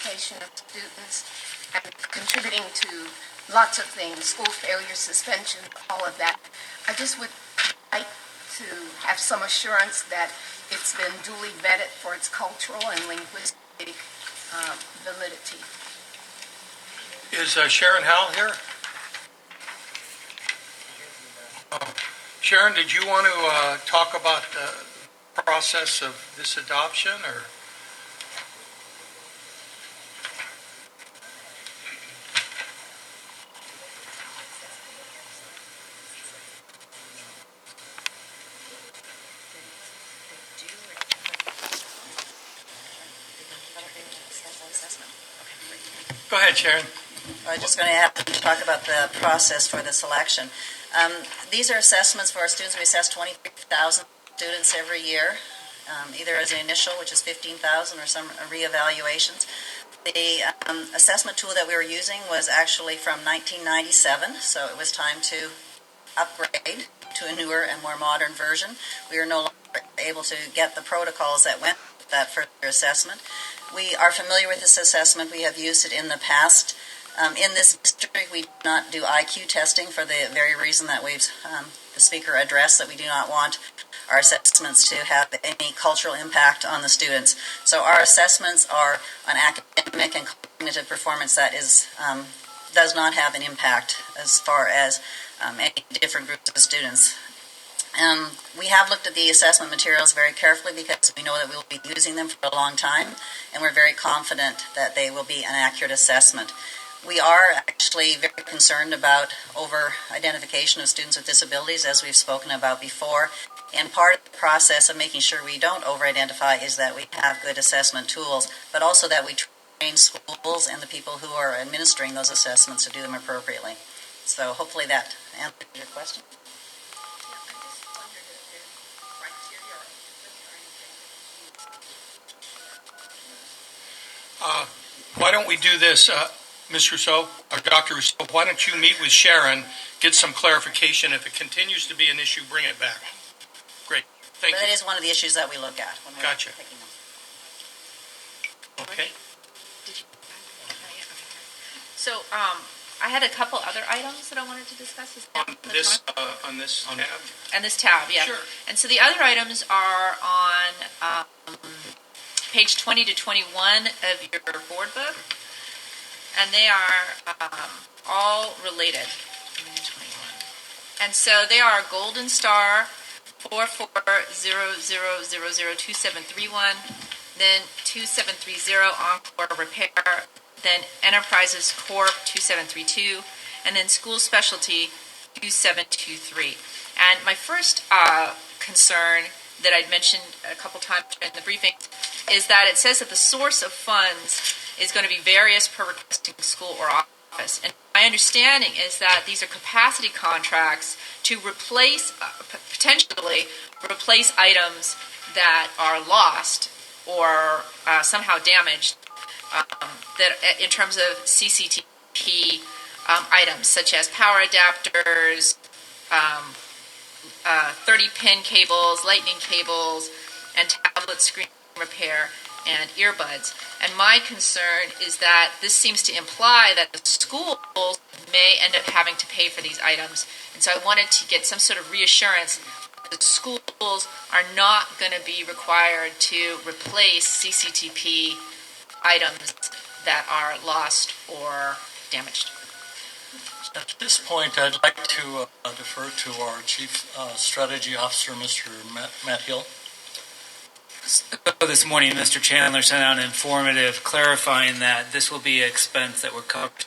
education of students and contributing to lots of things, school failure, suspension, all of that. I just would like to have some assurance that it's been duly vetted for its cultural and linguistic validity. Is Sharon Howell here? Sharon, did you want to talk about the process of this adoption, or? Go ahead, Sharon. I'm just going to have to talk about the process for the selection. These are assessments for our students. We assess 23,000 students every year, either as an initial, which is 15,000, or some reevaluations. The assessment tool that we were using was actually from 1997, so it was time to upgrade to a newer and more modern version. We are no longer able to get the protocols that went with that further assessment. We are familiar with this assessment. We have used it in the past. In this district, we do not do IQ testing for the very reason that the speaker addressed, that we do not want our assessments to have any cultural impact on the students. So our assessments are on academic and cognitive performance that does not have an impact as far as any different groups of students. We have looked at the assessment materials very carefully because we know that we will be using them for a long time, and we're very confident that they will be an accurate assessment. We are actually very concerned about over-identification of students with disabilities, as we've spoken about before, and part of the process of making sure we don't over-identify is that we have good assessment tools, but also that we train schools and the people who are administering those assessments to do them appropriately. So hopefully that answers your question. Why don't we do this, Ms. Rosseau, or Dr. Rosseau, why don't you meet with Sharon, get some clarification. If it continues to be an issue, bring it back. Great. Thank you. That is one of the issues that we look at when we're Gotcha. picking them. Okay. So I had a couple other items that I wanted to discuss. On this tab? And this tab, yeah. Sure. And so the other items are on page 20 to 21 of your board book, and they are all related. And so they are Golden Star 4400002731, then 2730 Encore Repair, then Enterprises Corp 2732, and then School Specialty 2723. And my first concern that I'd mentioned a couple times in the briefing is that it says that the source of funds is going to be various per requesting school or office. And my understanding is that these are capacity contracts to replace, potentially replace items that are lost or somehow damaged, that in terms of CCTP items such as power adapters, 30-pin cables, lightning cables, and tablet screen repair and earbuds. And my concern is that this seems to imply that the schools may end up having to pay for these items. And so I wanted to get some sort of reassurance that the schools are not going to be required to replace CCTP items that are lost or damaged. At this point, I'd like to defer to our Chief Strategy Officer, Mr. Matt Hill. This morning, Mr. Chandler sent out an informative clarifying that this will be an expense that we're covered